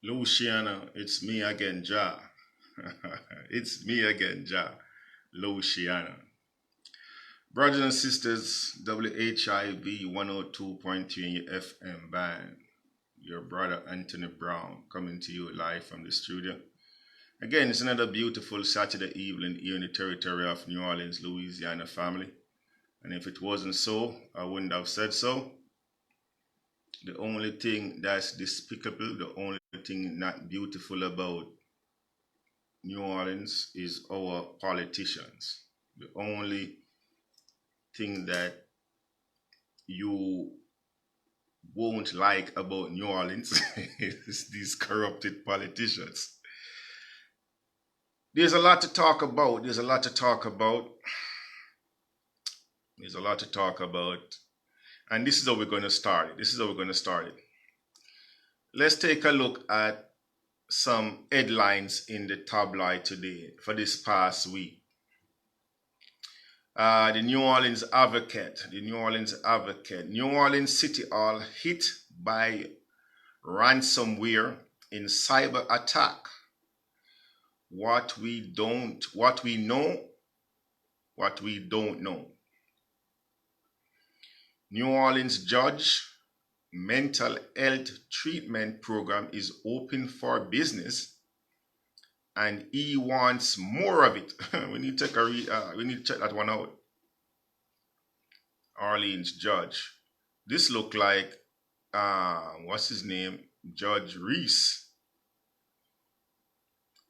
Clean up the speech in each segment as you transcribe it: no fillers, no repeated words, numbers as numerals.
Luciana, it's me again, Ja. It's me again, Ja. Luciana. Brothers and sisters, WHIV 102.3 FM band. Your brother Anthony Brown coming to you live from the studio. Again, it's another beautiful Saturday evening here in the territory of New Orleans, Louisiana family. And if it wasn't so, I wouldn't have said so. The only thing that's despicable, the only thing not beautiful about New Orleans is our politicians. The only thing that you won't like about New Orleans is these corrupted politicians. There's a lot to talk about. There's a lot to talk about. There's a lot to talk about. And this is how we're going to start it. This is how we're going to start it. Let's take a look at some headlines in the tabloid today for this past week. The New Orleans Advocate, New Orleans City Hall hit by ransomware in cyber attack. What we don't know. New Orleans judge mental health treatment program is open for business and he wants more of it. We need to check that one out. Orleans judge. This look like what's his name? Judge Reese.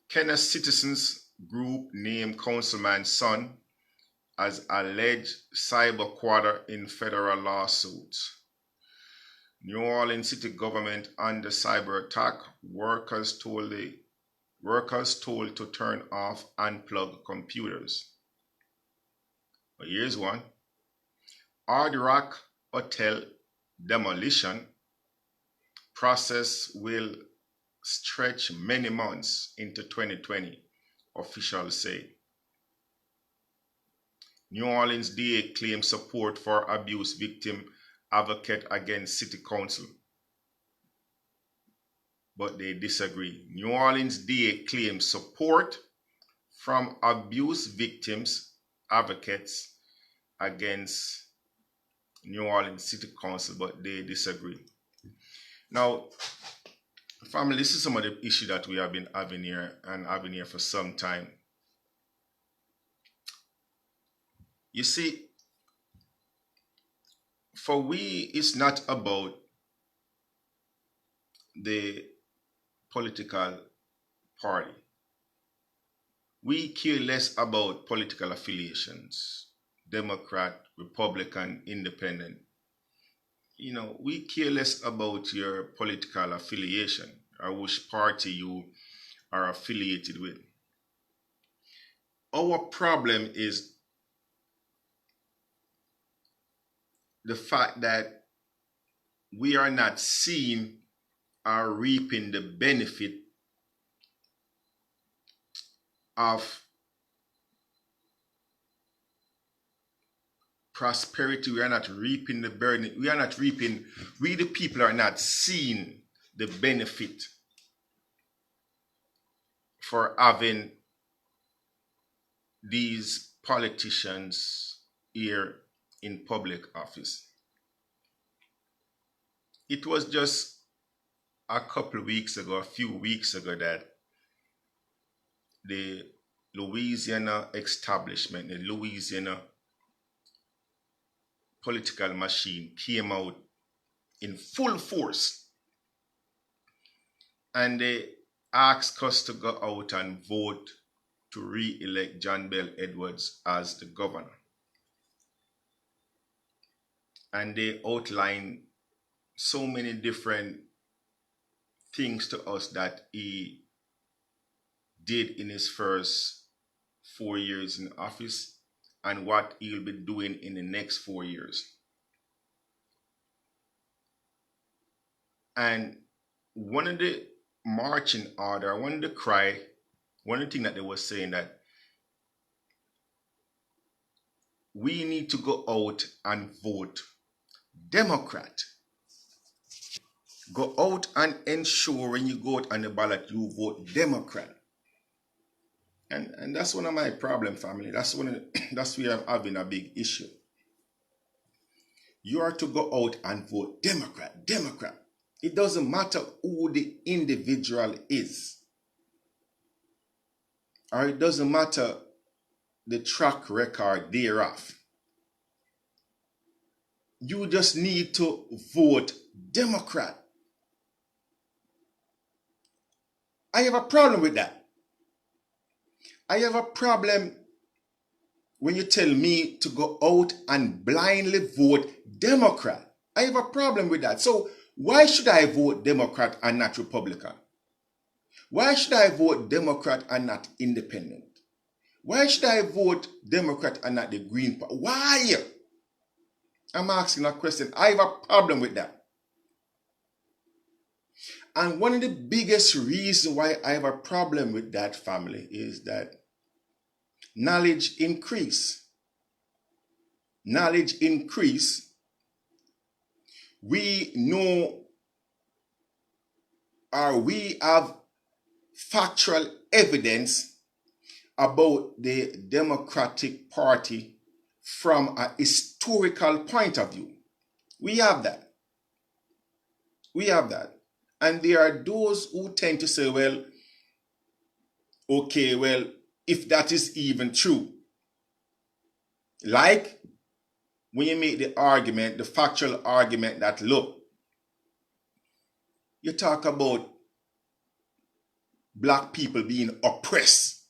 Kenneth Citizens Group named Councilman's son as alleged cyber quarter in federal lawsuits. New Orleans city government under cyber attack. Workers told to turn off and plug computers. But here's one. Hard Rock Hotel demolition process will stretch many months into 2020, officials say. New Orleans DA claims support for abuse victim advocate against city council, but they disagree. New Orleans DA claims support from abuse victims advocates against New Orleans City Council, but they disagree. Now, family, this is some of the issue that we have been having here and having here for some time. You see, for we, it's not about the political party. We care less about political affiliations, Democrat, Republican, Independent. We care less about your political affiliation or which party you are affiliated with. Our problem is the fact that we are not seeing or reaping the benefit of prosperity. We are not reaping the burden. We the people are not seeing the benefit for having these politicians here in public office. It was just a few weeks ago, that the Louisiana establishment, the Louisiana political machine came out in full force and they asked us to go out and vote to re-elect John Bell Edwards as the governor. And they outlined so many different things to us that he did in his first 4 years in office and what he'll be doing in the next 4 years. And one of the marching order, one of the thing that they were saying that we need to go out and vote Democrat. Go out and ensure when you go out on the ballot, you vote Democrat. And that's one of my problem, family. That's where I'm having a big issue. You are to go out and vote Democrat, Democrat. It doesn't matter who the individual is, or it doesn't matter the track record thereof. You just need to vote Democrat. I have a problem with that. I have a problem when you tell me to go out and blindly vote Democrat. I have a problem with that. So why should I vote Democrat and not Republican? Why should I vote Democrat and not Independent? Why should I vote Democrat and not the Green Party? Why? I'm asking a question. I have a problem with that. And one of the biggest reasons why I have a problem with that, family, is that knowledge increase. Knowledge increase. We know, or we have factual evidence about the Democratic Party from a historical point of view. We have that. We have that. And there are those who tend to say, well, okay, well, if that is even true, like when you make the argument, the factual argument that, look, you talk about black people being oppressed,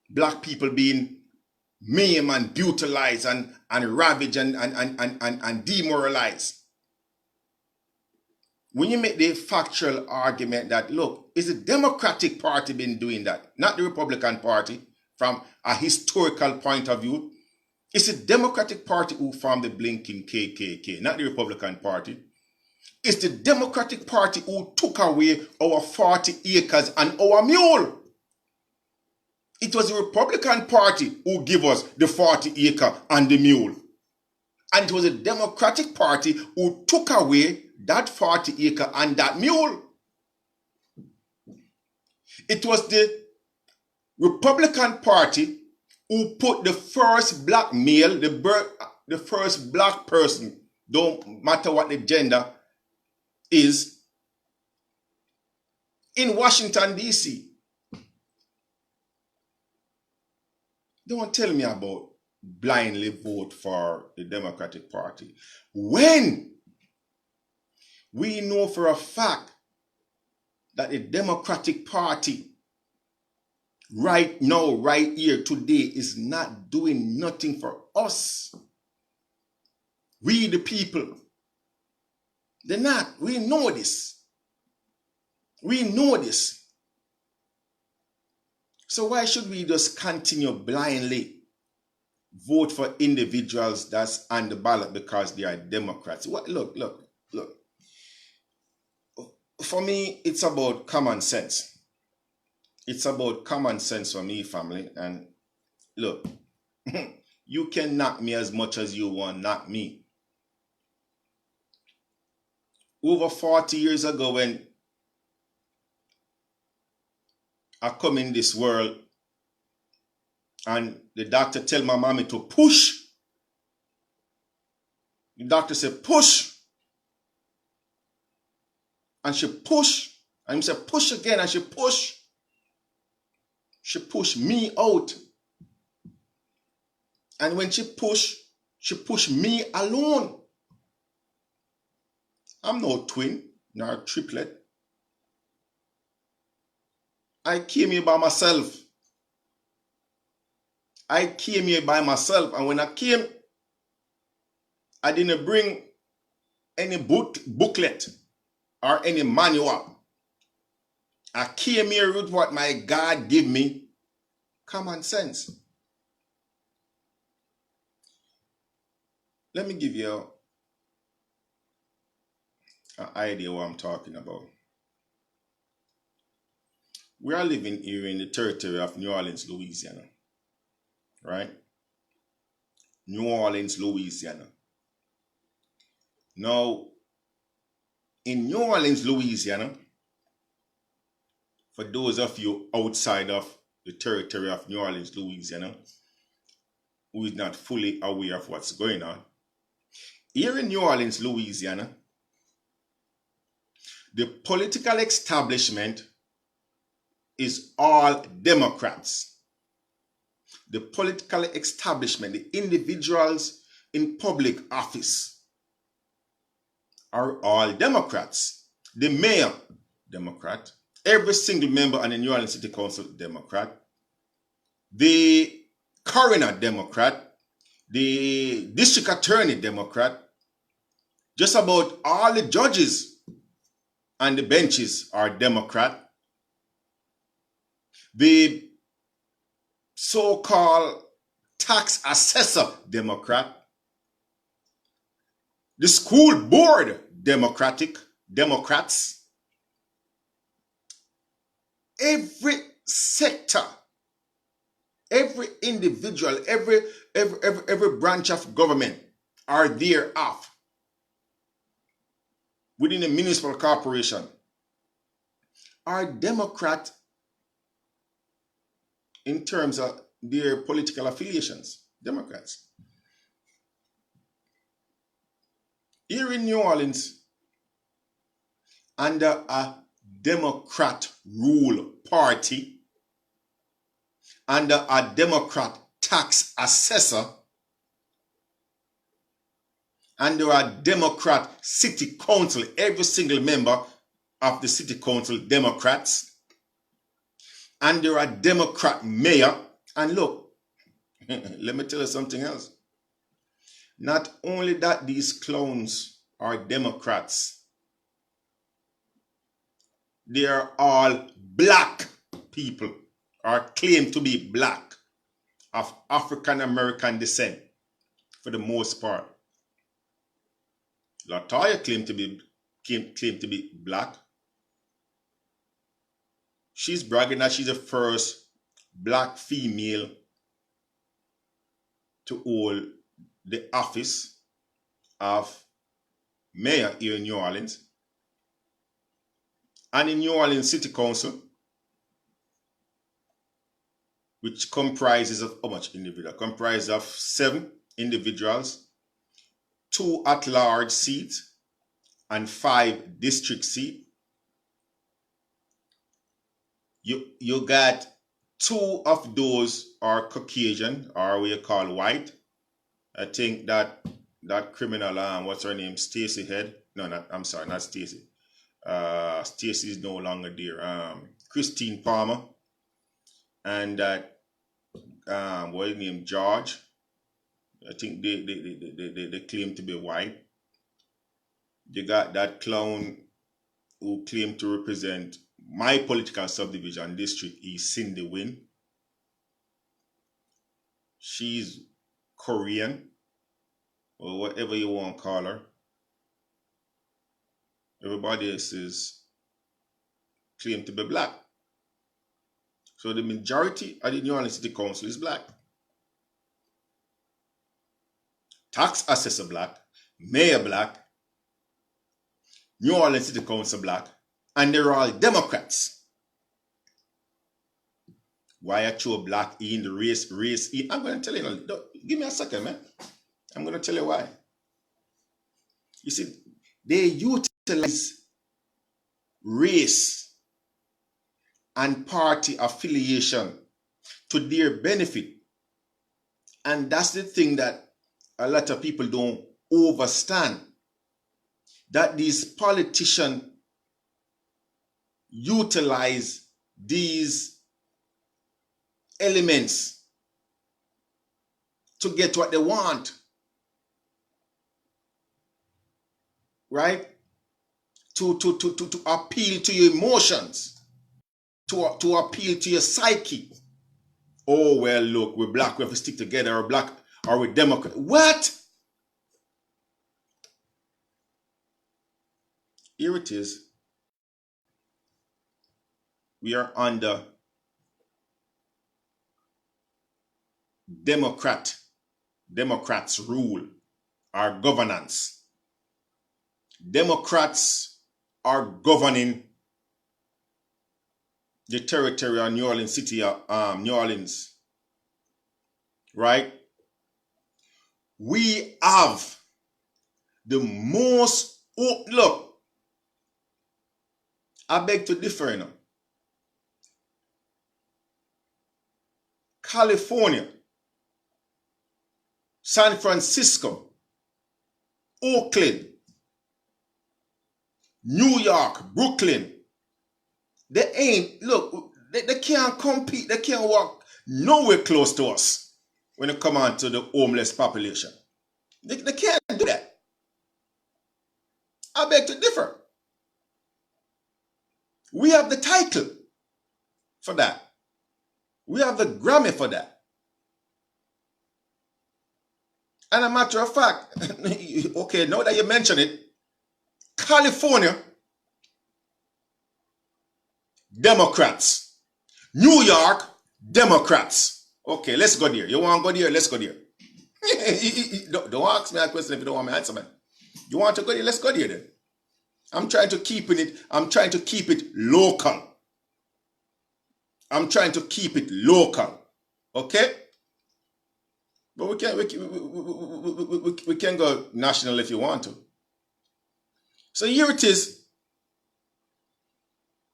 black people being maimed and brutalized and ravaged and demoralized. When you make the factual argument that, look, is the Democratic Party been doing that, not the Republican Party, from a historical point of view? It's the Democratic Party who formed the blinking KKK, not the Republican Party. It's the Democratic Party who took away our 40 acres and our mule. It was the Republican Party who gave us the 40 acre and the mule. And it was the Democratic Party who took away that 40 acre and that mule. It was the Republican Party who put the first black male, the first black person, don't matter what the gender is, in Washington, D.C. Don't tell me about blindly vote for the Democratic Party when we know for a fact that the Democratic Party right now, right here, today, is not doing nothing for us. We the people. They're not. We know this. We know this. So why should we just continue blindly vote for individuals that's on the ballot because they are Democrats? Look. For me, it's about common sense. It's about common sense for me, family. And look, you can knock me as much as you want to knock me. Over 40 years ago, when I come in this world and the doctor tell my mommy to push, the doctor said push, and she push, and he said push again, and she pushed me out. And when she pushed me alone. I'm no twin, nor triplet. I came here by myself. And when I came, I didn't bring any booklet or any manual. I came here with what my God gave me, common sense. Let me give you an idea what I'm talking about. We are living here in the territory of New Orleans, Louisiana, right? New Orleans, Louisiana. Now, in New Orleans, Louisiana, for those of you outside of the territory of New Orleans, Louisiana, who is not fully aware of what's going on, here in New Orleans, Louisiana, the political establishment is all Democrats. The political establishment, the individuals in public office are all Democrats. The mayor, Democrat. Every single member on the New Orleans City Council, Democrat. The coroner, Democrat. The district attorney, Democrat. Just about all the judges on the benches are Democrat. The so-called tax assessor, Democrat. The school board, Democrats. Every sector, every individual, every branch of government are thereof within a municipal corporation are Democrat in terms of their political affiliations, Democrats. Here in New Orleans, under a Democrat rule party, under a Democrat tax assessor, under a Democrat city council, every single member of the city council, Democrats, under a Democrat mayor. And look, let me tell you something else. Not only that these clowns are Democrats, they are all black people, or claim to be black, of African American descent, for the most part. LaToya claimed to be black. She's bragging that she's the first black female to hold the office of mayor here in New Orleans. And in New Orleans City Council, which comprises of how much individual? Comprises of 7 individuals, 2 at-large seats, and 5 district seats. You got 2 of those are Caucasian, or what you call white. I think that criminal, what's her name, Stacey Head. No, I'm sorry, not Stacey. Stacey is no longer there. Christine Palmer, and that what is name, George. I think they claim to be white. You got that clown who claimed to represent my political subdivision district is Cindy Wynn. She's Korean, or whatever you want to call her. Everybody else is claimed to be black. So the majority of the New Orleans City Council is black. Tax assessor black, mayor black, New Orleans City Council black, and they're all Democrats. Why I chose black in the race in? I'm going to tell you. Give me a second, man. I'm going to tell you why. You see, they utilize race and party affiliation to their benefit. And that's the thing that a lot of people don't understand. That these politicians utilize these elements to get what they want. Right? To appeal to your emotions, to appeal to your psyche. Oh, well, look, we're black, we have to stick together, or black, or we're Democrat. What? Here it is. We are under Democrats rule, our governance. Democrats are governing the territory of New Orleans City, New Orleans, right? We have the most, look, I beg to differ, you know. California, San Francisco, Oakland, New York, Brooklyn, they ain't, look, they can't compete, they can't walk nowhere close to us when it comes on to the homeless population. They can't do that. I beg to differ. We have the title for that. We have the Grammy for that. And a matter of fact, okay, now that you mention it, California, Democrats. New York, Democrats. Okay, let's go there. You want to go there? Let's go there. Don't ask me a question if you don't want me to answer, man. You want to go there? Let's go there then. I'm trying to keep it local. I'm trying to keep it local. Okay? But we can go national if you want to. So here it is.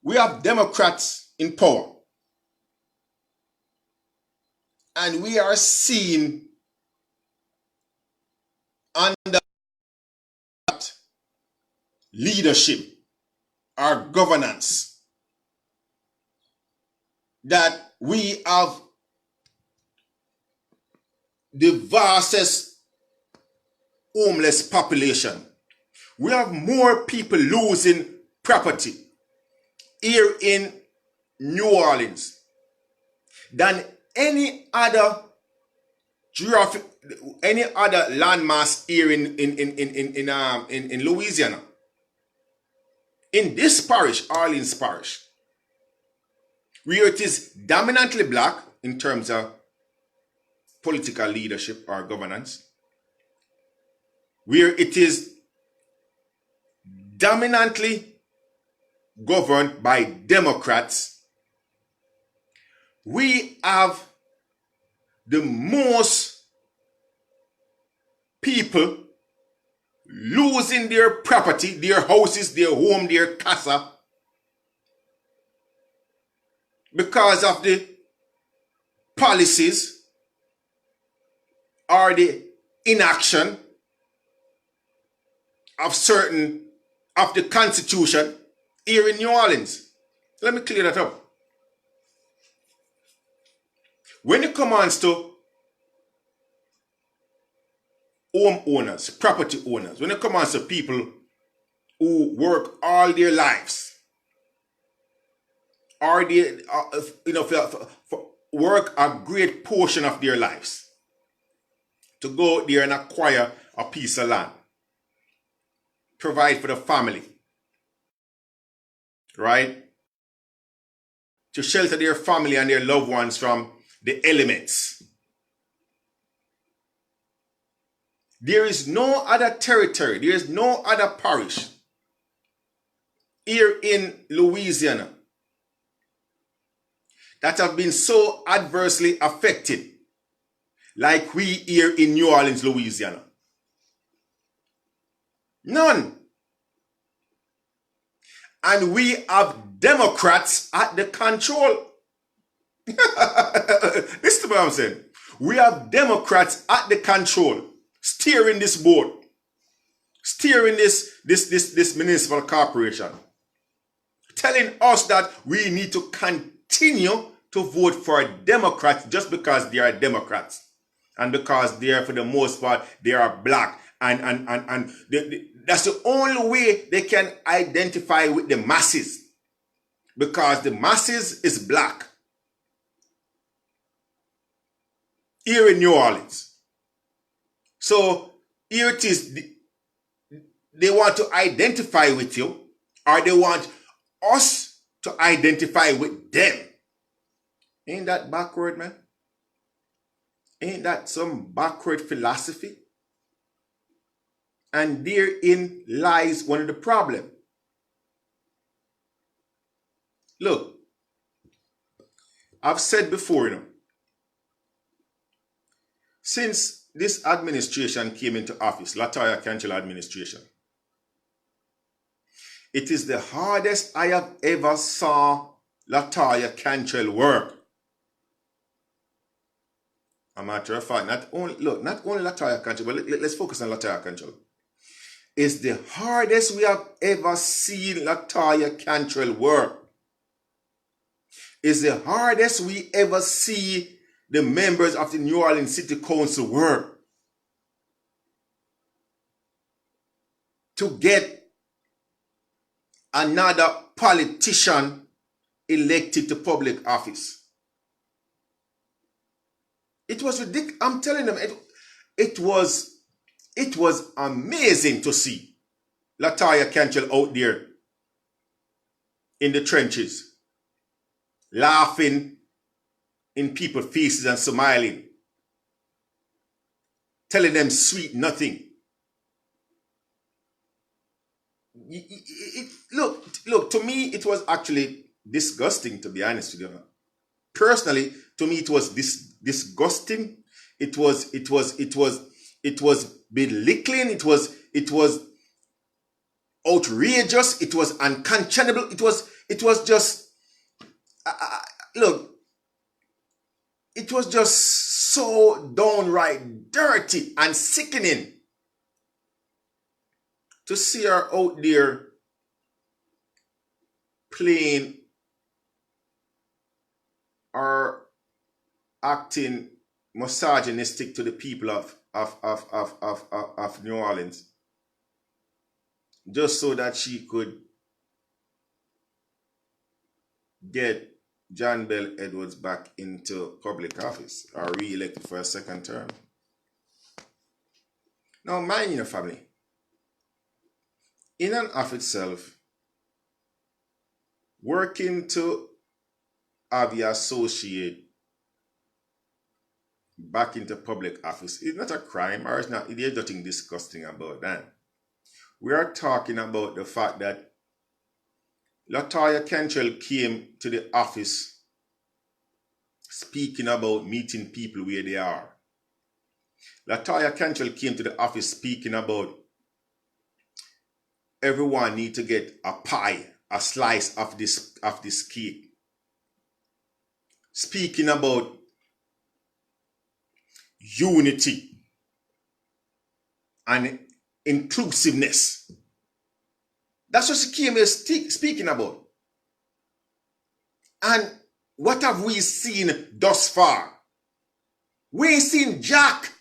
We have Democrats in power. And we are seeing under leadership or governance that we have the vastest homeless population. We have more people losing property here in New Orleans than any other landmass here in Louisiana. In this parish, Orleans Parish, where it is dominantly black in terms of political leadership or governance, where it is dominantly governed by Democrats, we have the most people losing their property, their houses, their home, their casa, because of the policies or the inaction of the Constitution here in New Orleans. Let me clear that up. When it comes to home owners, property owners, when it comes to people who work all their lives, or they work a great portion of their lives to go there and acquire a piece of land, provide for the family, right? To shelter their family and their loved ones from the elements. There is no other territory, there is no other parish here in Louisiana that have been so adversely affected like we here in New Orleans, Louisiana. None. And we have Democrats at the control. Listen to what I'm saying. We have Democrats at the control, steering this board, steering this municipal corporation, telling us that we need to continue to vote for Democrats just because they are Democrats and because they are, for the most part, they are black, and that's the only way they can identify with the masses, because the masses is black here in New Orleans. So here it is, they want to identify with you, or they want us to identify with them. Ain't that backward, man? Ain't that some backward philosophy? And therein lies one of the problems. Look, I've said before, since this administration came into office, Latoya Cantrell administration, it is the hardest I have ever saw Latoya Cantrell work. A matter of fact, not only Latoya Cantrell, but let's focus on Latoya Cantrell. It's the hardest we have ever seen Latoya Cantrell work. It's the hardest we ever see the members of the New Orleans City Council work. To get another politician elected to public office. It was ridiculous. I'm telling them, it was amazing to see Latoya Cantrell out there in the trenches, laughing in people's faces and smiling, telling them sweet nothing. Look, to me, it was actually disgusting, to be honest with you. Personally, to me, it was disgusting. It was belittling. It was outrageous. It was unconscionable. It was just, look, it was just so downright dirty and sickening to see her out there playing or acting misogynistic to the people of New Orleans, just so that she could get John Bell Edwards back into public office or re-elected for a second term. Now, mind your family, in and of itself, working to have your associate back into public office is not a crime, or it's not, there's nothing disgusting about that. We are talking about the fact that Latoya Cantrell came to the office speaking about meeting people where they are. Latoya Cantrell came to the office speaking about everyone need to get a pie, a slice of this cake. Speaking about unity and inclusiveness. That's what she came here speaking about. And what have we seen thus far? We ain't seen jack.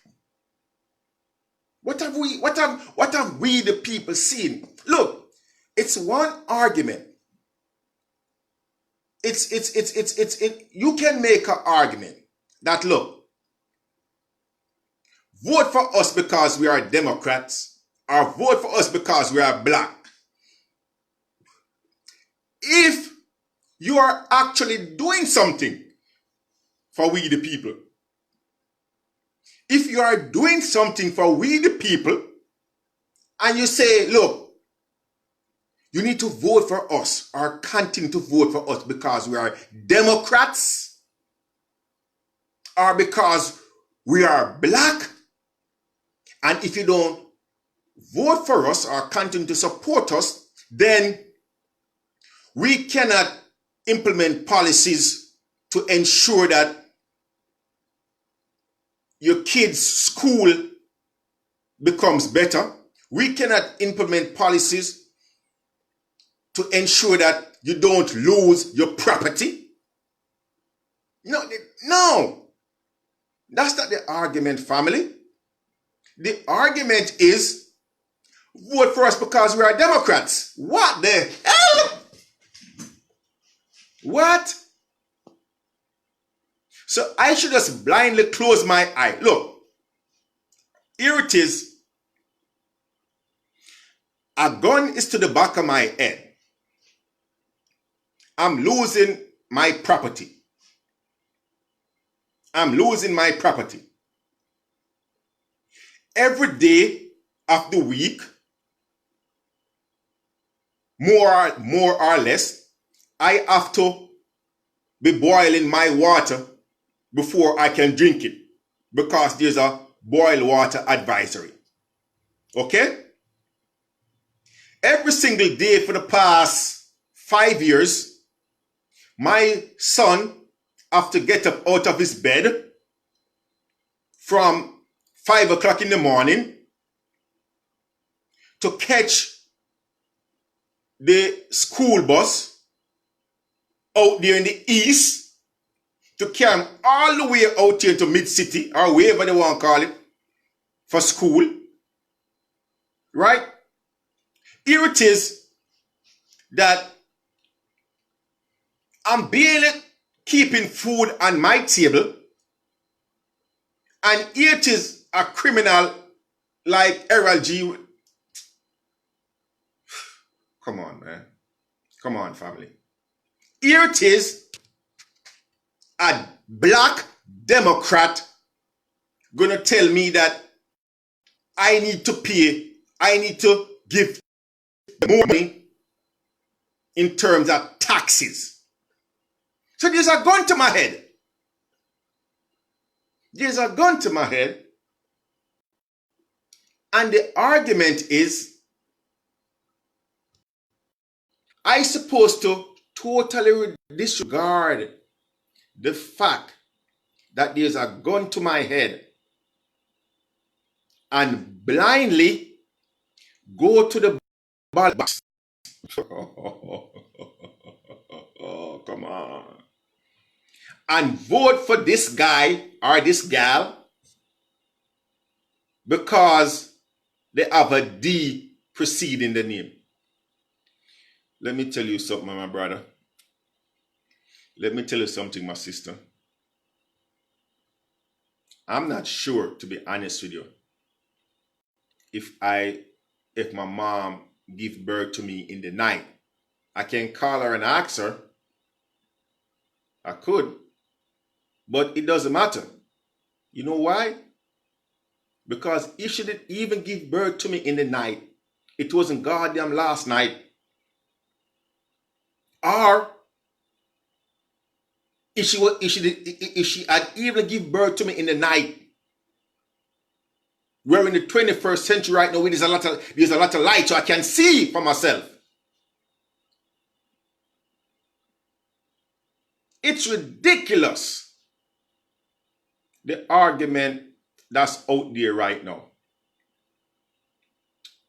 What have we the people seen? Look, it's one argument. You can make an argument that, look, vote for us because we are Democrats, or vote for us because we are black. If you are actually doing something for we the people, if you are doing something for we the people, and you say, look, you need to vote for us or continue to vote for us because we are Democrats or because we are black, and if you don't vote for us or continue to support us, then we cannot implement policies to ensure that your kids' school becomes better. We cannot implement policies to ensure that you don't lose your property. No. That's not the argument, family. The argument is vote for us because we are Democrats. What the hell? What? So I should just blindly close my eye. Look, here it is. A gun is to the back of my head. I'm losing my property. I'm losing my property. Every day of the week, more or less, I have to be boiling my water before I can drink it because there's a boil water advisory. Okay? Every single day for the past 5 years, my son have to get up out of his bed from 5 o'clock in the morning to catch the school bus out there in the east to carry him all the way out here to mid-city or wherever they want to call it for school. Right? Here it is that I'm barely keeping food on my table, and here it is a criminal like Errol G. Come on, man. Come on, family. Here it is a black Democrat gonna tell me that I need to give more money in terms of taxes. So there's a gun to my head. There's a gun to my head. And the argument is, I supposed to totally disregard the fact that there's a gun to my head and blindly go to the ballot box. Oh, come on. And vote for this guy or this gal because they have a D preceding the name. Let me tell you something, my brother. Let me tell you something, my sister. I'm not sure, to be honest with you, if my mom give birth to me in the night. I can call her and ask her. I could. But it doesn't matter. You know why? Because if she didn't even give birth to me in the night, it wasn't goddamn last night. Or if she had even give birth to me in the night, we're in the 21st century right now, where there's a lot of light, so I can see for myself. It's ridiculous, the argument that's out there right now.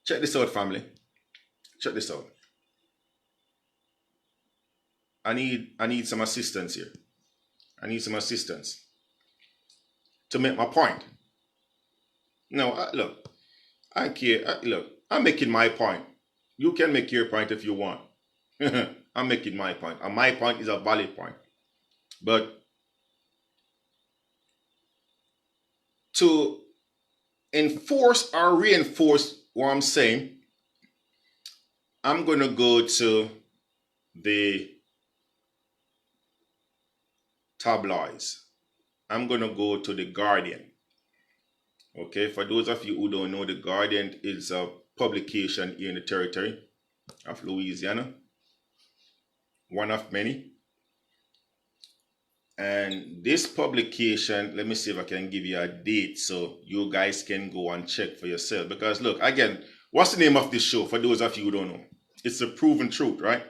Check this out, family. Check this out. I need some assistance here. I need some assistance to make my point. No, look, I care. Look, I'm making my point. You can make your point if you want. I'm making my point. And my point is a valid point. But to enforce or reinforce what I'm saying, I'm going to go to the tabloids. I'm going to go to the Guardian. Okay, for those of you who don't know, the Guardian is a publication here in the territory of Louisiana. One of many. And this publication, let me see if I can give you a date so you guys can go and check for yourself. Because look, again, what's the name of this show for those of you who don't know? It's The Proven Truth, right?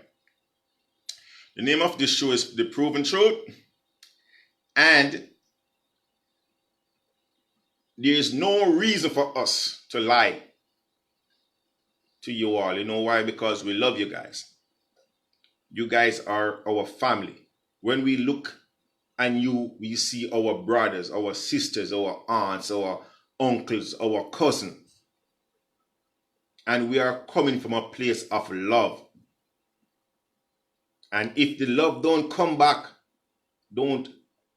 The name of this show is The Proven Truth. And there is no reason for us to lie to you all. You know why? Because we love you guys. You guys are our family. When we look and we see our brothers, our sisters, our aunts, our uncles, our cousins. And we are coming from a place of love. And if the love don't come back,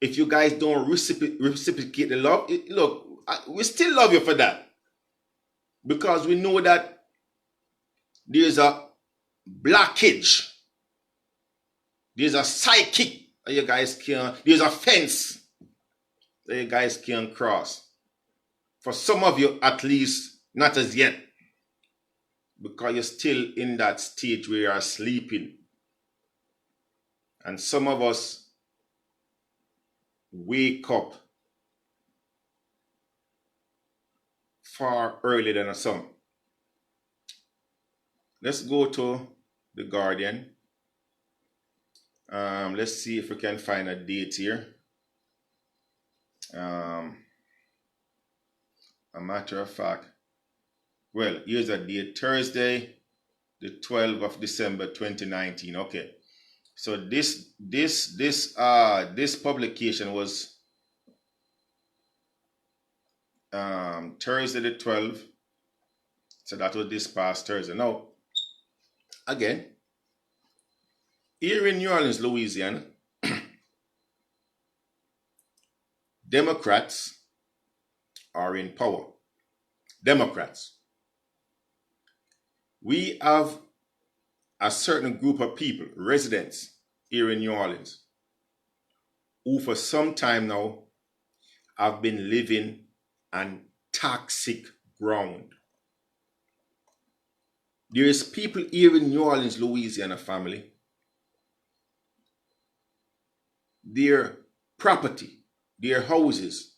if you guys don't reciprocate the love, look, we still love you for that. Because we know that there's a blockage. There's a psychic. There's a fence that you guys can't cross. For some of you, at least, not as yet. Because you're still in that stage where you're sleeping. And some of us wake up far earlier than some. Let's go to The Guardian. Let's see if we can find a date here. A matter of fact, well, here's a date, Thursday, the 12th of December 2019. Okay, so this publication was Thursday the 12th. So that was this past Thursday. Now, again, here in New Orleans, Louisiana, Democrats are in power. Democrats. We have a certain group of people, residents here in New Orleans, who for some time now have been living on toxic ground. There is people here in New Orleans, Louisiana, family. Their property, their houses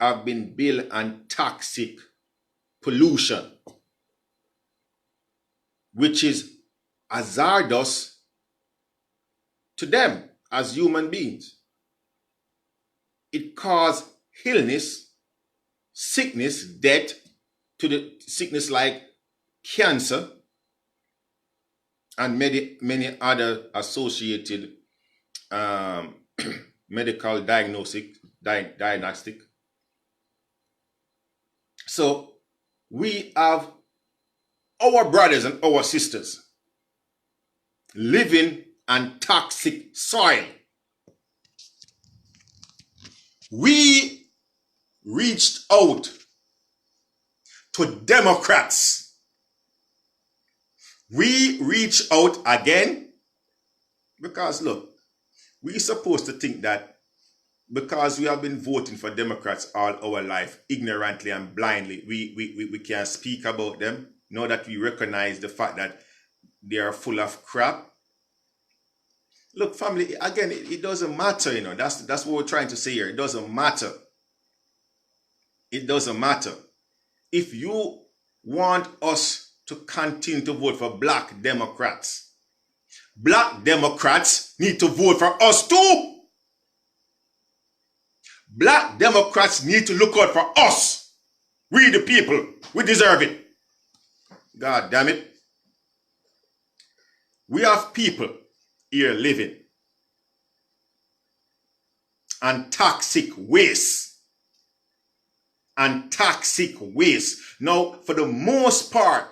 have been built on toxic pollution, which is hazardous to them as human beings. It causes illness, sickness, death, to the sickness like cancer and many other associated medical diagnostic. So we have our brothers and our sisters living on toxic soil. We reached out to Democrats. We reach out again because, look, we're supposed to think that because we have been voting for Democrats all our life, ignorantly and blindly, we can't speak about them. Now that we recognize the fact that they are full of crap. Look, family, again, it doesn't matter, you know. That's what we're trying to say here. It doesn't matter. It doesn't matter. If you want us to continue to vote for black Democrats need to vote for us too. Black Democrats need to look out for us. We the people, we deserve it. God damn it. We have people here living and toxic waste. And toxic waste. Now, for the most part,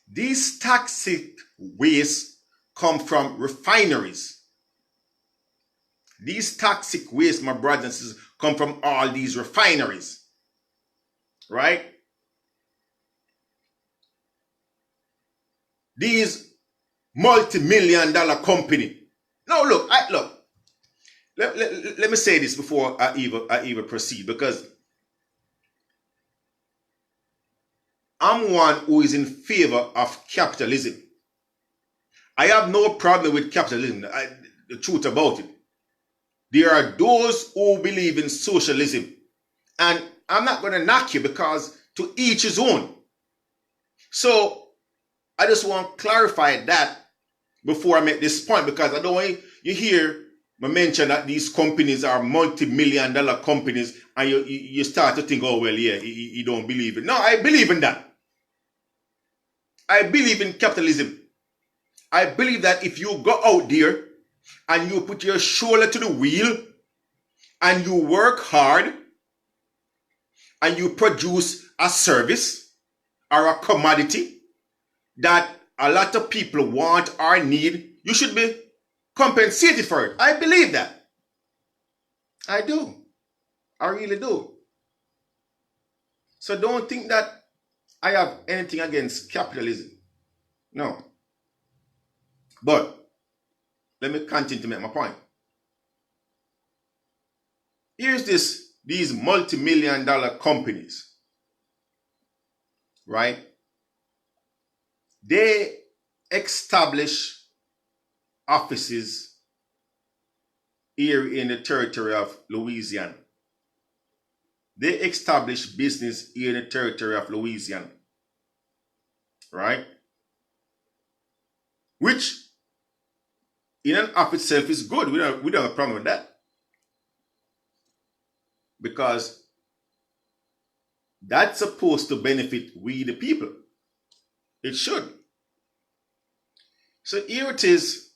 these toxic waste come from refineries. These toxic waste, my brothers and sisters, come from all these refineries. Right? These multi-million-dollar company. Now, look. Let me say this before I even proceed, because I'm one who is in favor of capitalism. I have no problem with capitalism. The truth about it. There are those who believe in socialism. And I'm not going to knock you, because to each his own. So I just want to clarify that before I make this point, because I don't want you hear me mention that these companies are multi-million-dollar companies and you start to think, oh, well, yeah, you don't believe it. No, I believe in that. I believe in capitalism. I believe that if you go out there and you put your shoulder to the wheel and you work hard and you produce a service or a commodity that a lot of people want or need, you should be compensated for it. I believe that. I do. I really do. So don't think that I have anything against capitalism. No. But let me continue to make my point. Here's these multi-million-dollar companies, right? They establish offices here in the territory of Louisiana. They establish business here in the territory of Louisiana. Right? Which in and of itself is good. We don't have a problem with that. Because that's supposed to benefit we the people. It should. So here it is.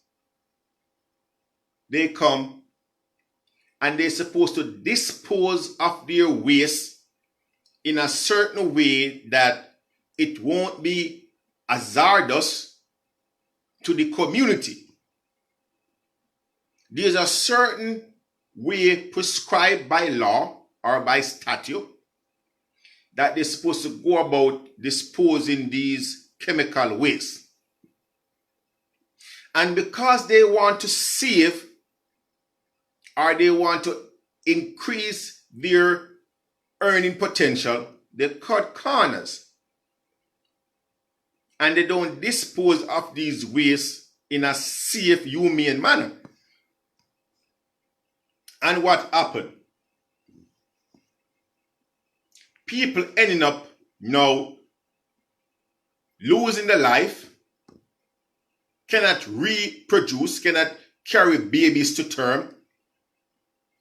They come and they're supposed to dispose of their waste in a certain way that it won't be hazardous to the community. There's a certain way prescribed by law or by statute that they're supposed to go about disposing these chemical waste. And because they want to save or they want to increase their earning potential, they cut corners. And they don't dispose of these wastes in a safe, humane manner. And what happened? People ending up now losing their life, cannot reproduce, cannot carry babies to term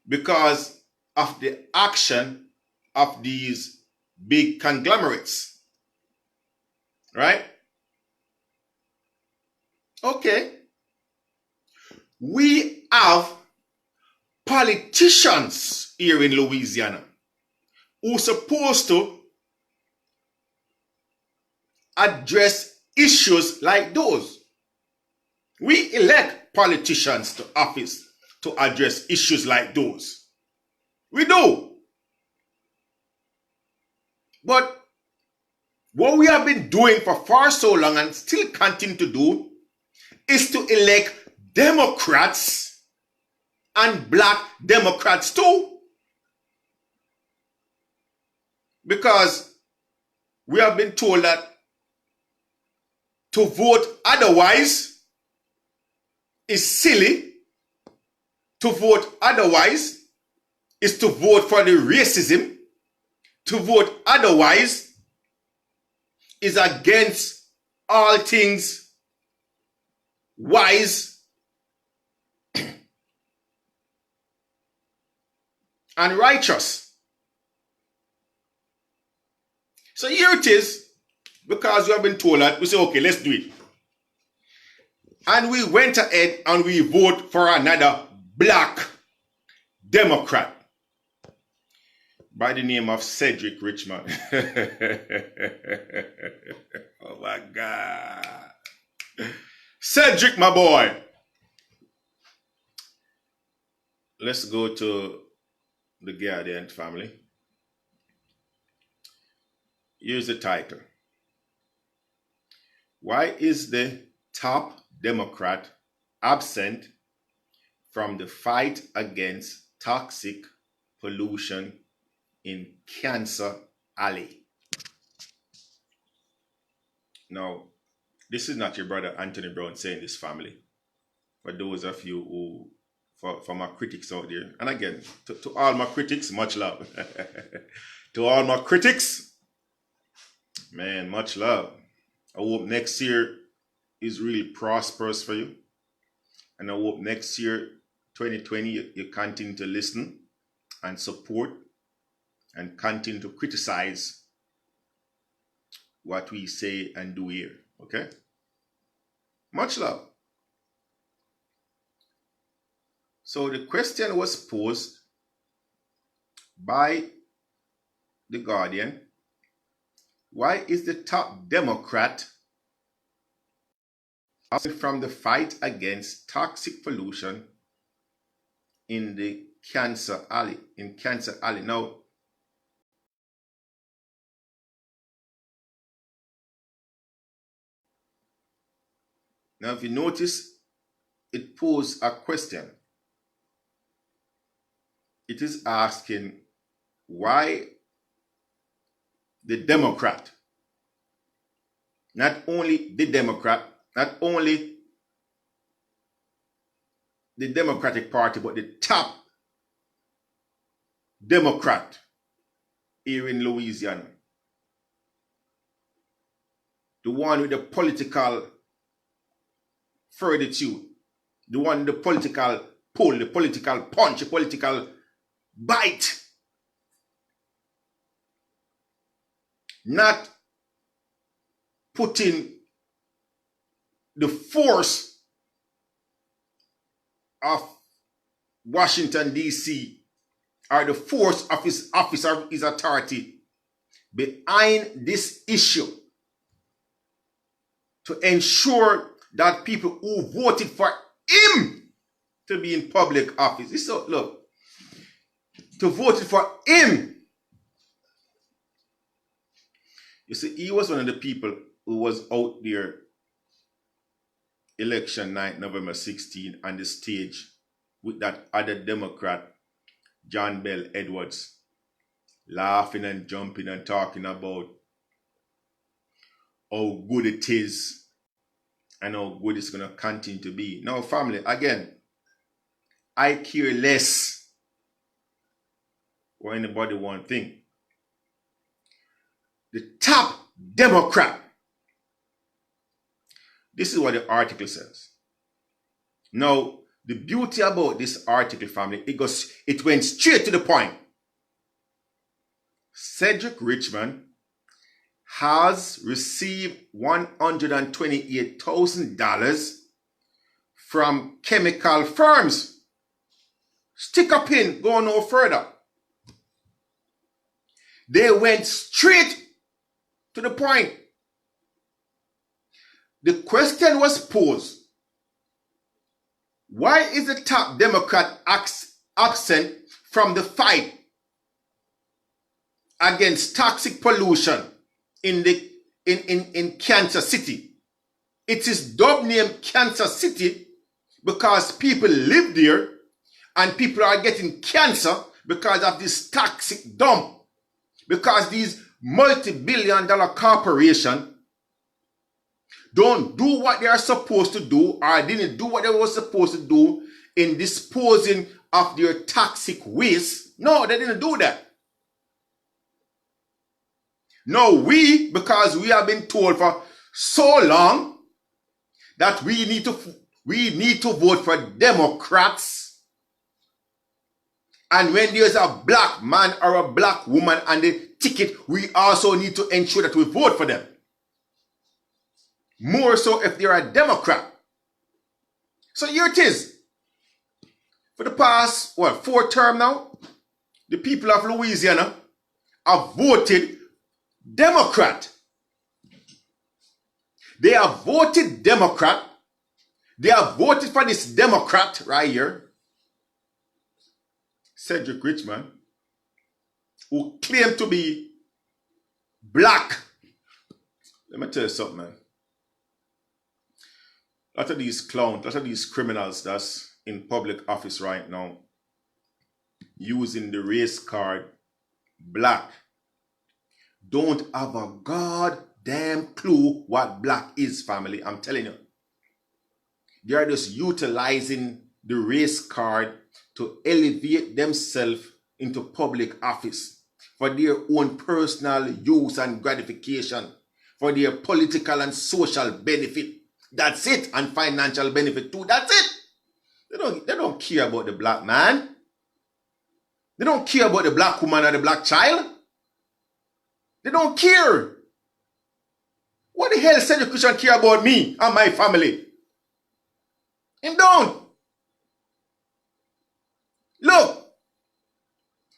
because of the action of these big conglomerates. Right? Okay. We have politicians here in Louisiana who are supposed to address issues like those. We elect politicians to office to address issues like those. We do. But what we have been doing for far so long and still continue to do is to elect Democrats and black Democrats too. Because we have been told that to vote otherwise is silly. To vote otherwise is to vote for the racism. To vote otherwise is against all things wise and righteous. So here it is, because we have been told that, we say, okay, let's do it. And we went ahead and we vote for another black Democrat by the name of Cedric Richmond. Oh my God. Cedric, my boy. Let's go to the Guardian family. Here's the title. Why is the top Democrat absent from the fight against toxic pollution in Cancer Alley? Now, this is not your brother Anthony Brown saying this, family. For those of you who, for my critics out there, and again, to all my critics, much love. To all my critics, man, much love. I hope next year is really prosperous for you. And I hope next year, 2020, you continue to listen and support and continue to criticize what we say and do here. Okay? Much love. So the question was posed by The Guardian. Why is the top Democrat absent from the fight against toxic pollution in the Cancer Alley? In Cancer Alley. Now, if you notice, it posed a question. It is asking why the Democrat, not only the Democrat, not only the Democratic Party, but the top Democrat here in Louisiana. The one with the political fortitude, the one with the political pull, the political punch, the political bite. Not putting the force of Washington, D.C., or the force of his office or his authority behind this issue to ensure that people who voted for him to be in public office, look, to vote for him. You see, he was one of the people who was out there election night, November 16, on the stage with that other Democrat, John Bell Edwards, laughing and jumping and talking about how good it is and how good it's going to continue to be. Now, family, again, I care less what anybody want to think. The top Democrat. This is what the article says. Now, the beauty about this article, family, it went straight to the point. Cedric Richmond has received $128,000 from chemical firms. Stick a pin, go no further. They went straight to the point. The question was posed, why is the top Democrat absent from the fight against toxic pollution in Kansas City? It is dubbed named Kansas City because people live there and people are getting cancer because of this toxic dump. Because these multi-billion-dollar corporations don't do what they are supposed to do, or didn't do what they were supposed to do in disposing of their toxic waste. No, they didn't do that. No, because we have been told for so long that we need to vote for Democrats. And when there's a black man or a black woman on the ticket, we also need to ensure that we vote for them. More so if they're a Democrat. So here it is. For the past, fourth term now, the people of Louisiana have voted Democrat. They have voted Democrat. They have voted for this Democrat right here, Cedric Richmond, who claimed to be black. Let me tell you something, man. A lot of these clowns, a lot of these criminals that's in public office right now, using the race card black, don't have a goddamn clue what black is, family. I'm telling you. They are just utilizing the race card to elevate themselves into public office for their own personal use and gratification, for their political and social benefit. That's it. And financial benefit too. That's it. They don't care about the black man. They don't care about the black woman or the black child. They don't care. What the hell Cedric Richmond care about me and my family? Him don't. Look,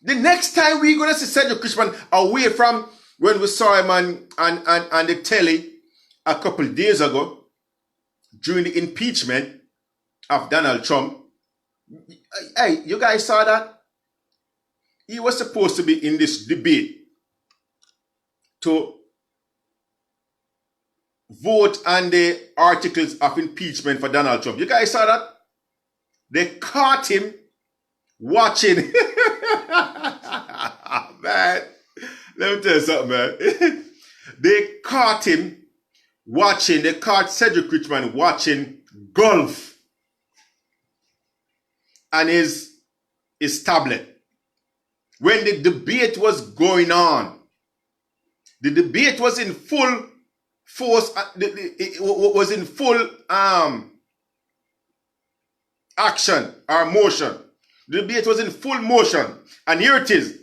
the next time we're going to see Cedric Richmond away from when we saw him on the telly a couple of days ago, during the impeachment of Donald Trump. Hey, you guys saw that? He was supposed to be in this debate to vote on the articles of impeachment for Donald Trump. You guys saw that? They caught him watching. Man, let me tell you something, man. They caught him watching, they caught Cedric Richmond watching golf and his tablet. When the debate was going on, the debate was in full force, it was in full action or motion. The debate was in full motion. And here it is.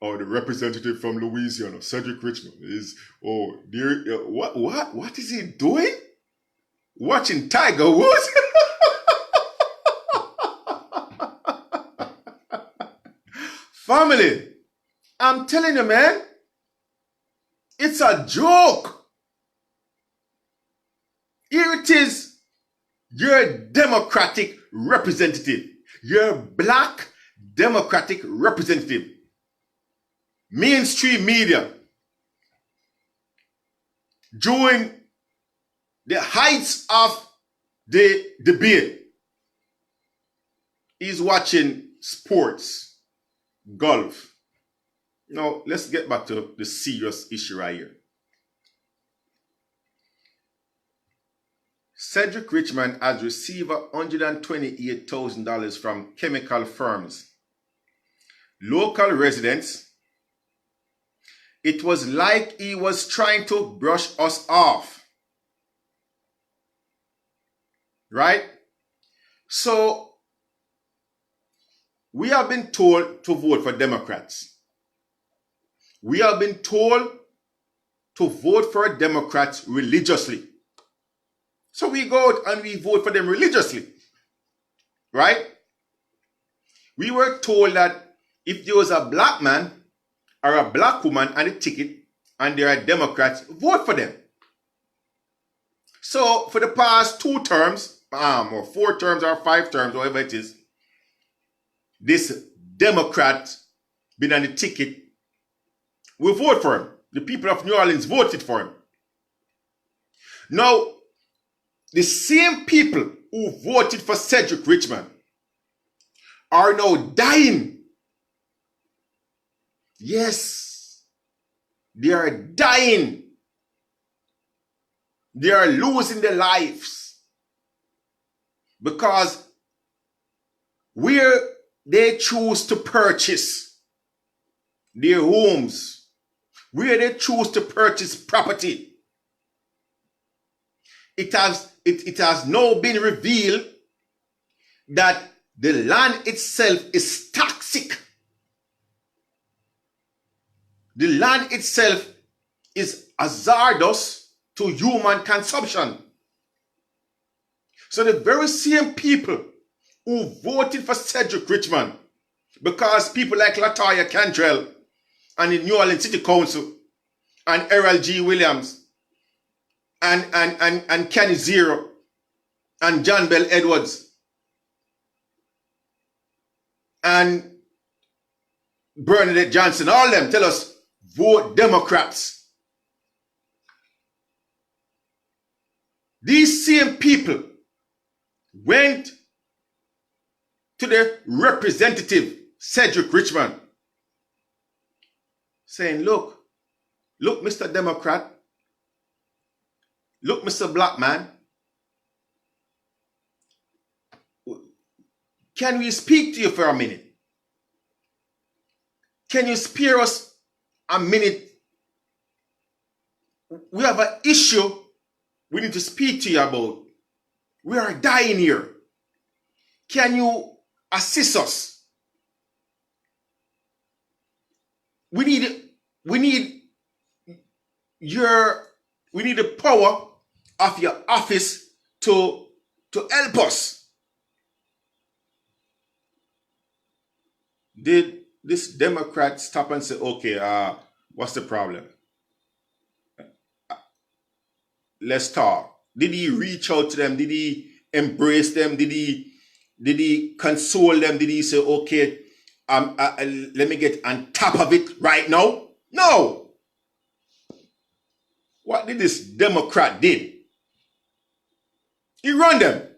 Oh, the representative from Louisiana, Cedric Richmond, is, oh, dear, what is he doing? Watching Tiger Woods? Family, I'm telling you, man, it's a joke. Here it is, your Democratic representative, your black Democratic representative, mainstream media, during the heights of the debate, is watching sports, golf. Now, let's get back to the serious issue right here. Cedric Richmond has received $128,000 from chemical firms. Local residents, it was like he was trying to brush us off. Right? So, we have been told to vote for Democrats. We have been told to vote for Democrats religiously. So we go out and we vote for them religiously. Right? We were told that if there was a black man or a black woman on the ticket and there are Democrats, vote for them. So for the past 2 terms, or 4 terms or 5 terms, whatever it is, this Democrat been on the ticket, we vote for him. The people of New Orleans voted for him. Now, the same people who voted for Cedric Richmond are now dying. Yes, they are dying. They are losing their lives because where they choose to purchase their homes, where they choose to purchase property, it has now been revealed that the land itself is toxic. The land itself is hazardous to human consumption. So the very same people who voted for Cedric Richmond, because people like Latoya Cantrell and the New Orleans City Council and Errol G. Williams and Kenny Zero and John Bell Edwards and Bernadette Johnson, all them tell us vote Democrats. These same people went to the representative Cedric Richmond saying, look, Mr. Democrat, look, Mr. Black man, can we speak to you for a minute? Can you spare us a minute? We have an issue we need to speak to you about. We are dying here. Can you assist us? We need the power of your office to help us. Did this Democrat stop and say, okay, what's the problem? Let's talk. Did he reach out to them? Did he embrace them? Did he console them? Did he say, okay, let me get on top of it right now? No. What did this Democrat did? He run them.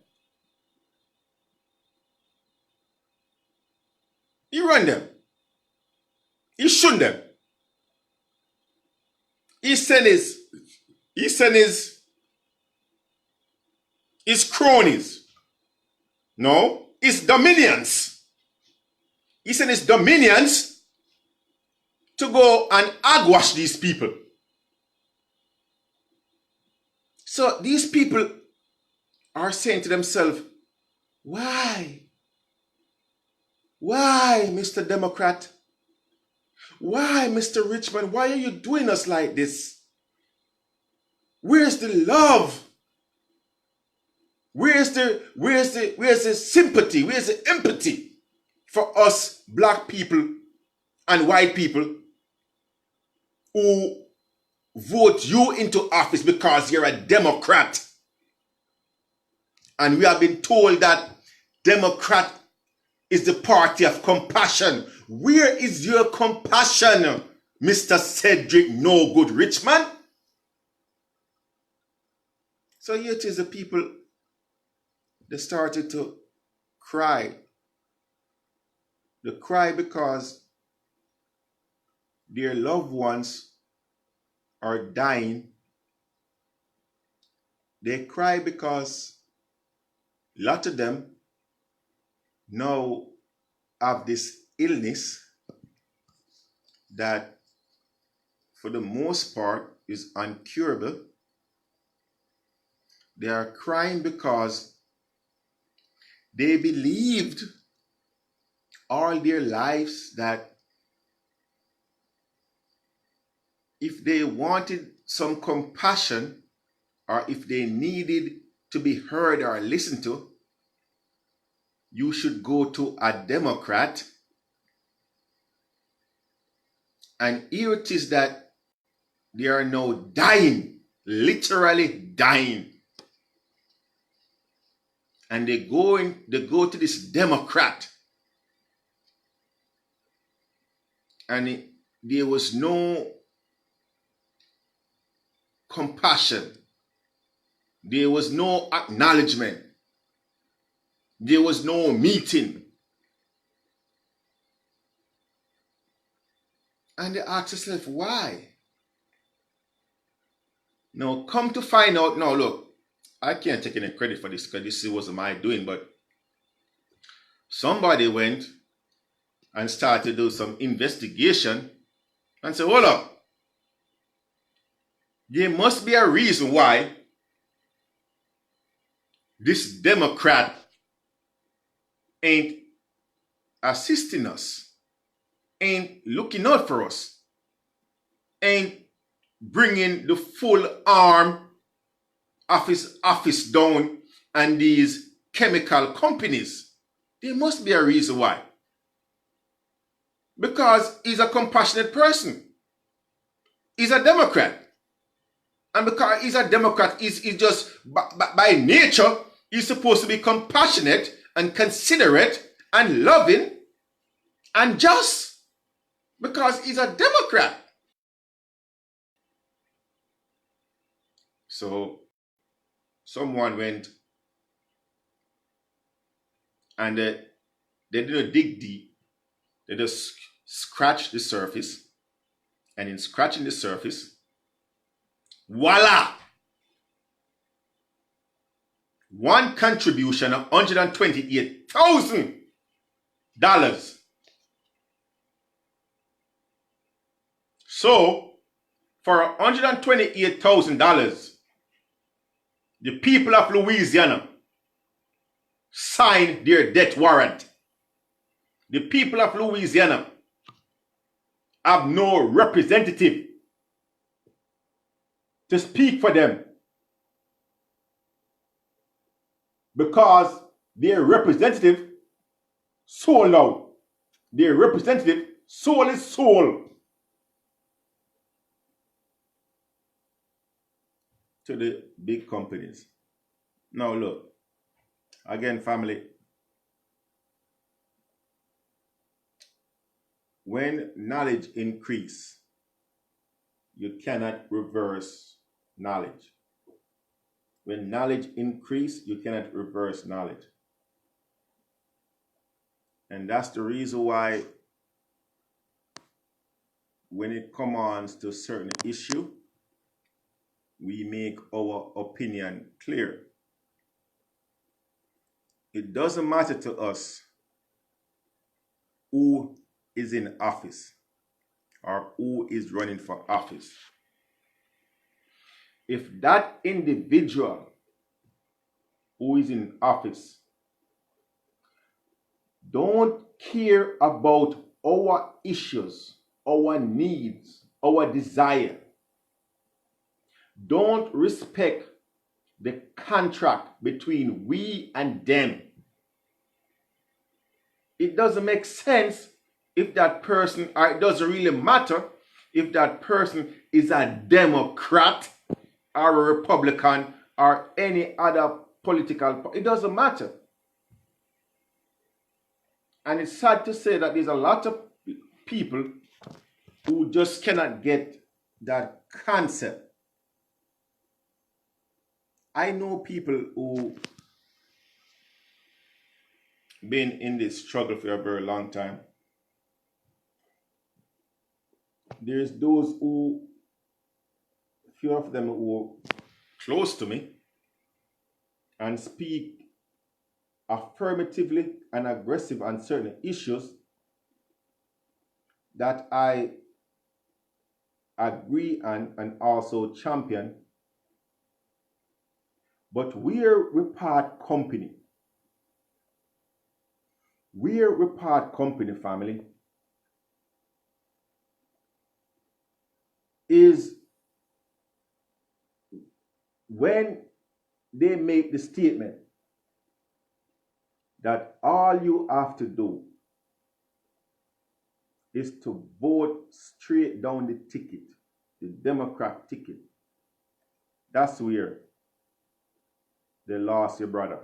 He run them. He shun them. He send He sent his cronies. No, his dominions. He sent his dominions to go and agwash these people. So these people are saying to themselves, why? Why, Mr. Democrat? Why, Mr. Richmond? Why are you doing us like this? Where's the love? Where's the sympathy? Where's the empathy for us black people and white people who vote you into office because you're a Democrat? And we have been told that Democrat is the party of compassion. Where is your compassion, Mr. Cedric No Good Richmond? So here it is, the people, they started to cry. They cry because their loved ones are dying. They cry because a lot of them now have this illness that for the most part is incurable. They are crying because they believed all their lives that if they wanted some compassion or if they needed to be heard or listened to, you should go to a Democrat. And here it is that they are now dying, literally dying. And they go to this Democrat. And there was no compassion. There was no acknowledgement. There was no meeting. And they ask themselves, why? Now, come to find out, now look, I can't take any credit for this because this wasn't my doing, but somebody went and started to do some investigation and said, hold up, there must be a reason why this Democrat ain't assisting us, ain't looking out for us, ain't bringing the full arm of his office down and these chemical companies. There must be a reason why. Because he's a compassionate person. He's a Democrat. And because he's a Democrat, he's just, by nature, he's supposed to be compassionate and considerate and loving and just. Because he's a Democrat. So, someone went and they didn't dig deep. They just scratched the surface. And in scratching the surface, voila! One contribution of $128,000. So, for $128,000, the people of Louisiana signed their death warrant. The people of Louisiana have no representative to speak for them because their representative sold out. Their representative sold his soul to the big companies. Now look, again, family, when knowledge increase, you cannot reverse knowledge. When knowledge increase, you cannot reverse knowledge. And that's the reason why when it comes on to a certain issue, we make our opinion clear. It doesn't matter to us who is in office or who is running for office. If that individual who is in office don't care about our issues, our needs, our desire, don't respect the contract between we and them, it doesn't make sense if that person, or it doesn't really matter if that person is a Democrat or a Republican or any other political, it doesn't matter. And it's sad to say that there's a lot of people who just cannot get that concept. I know people who been in this struggle for a very long time. There's those who, few of them who are close to me and speak affirmatively and aggressive on certain issues that I agree on and also champion. But where we part company, family, is when they make the statement that all you have to do is to vote straight down the ticket, the Democrat ticket. That's where they lost your brother.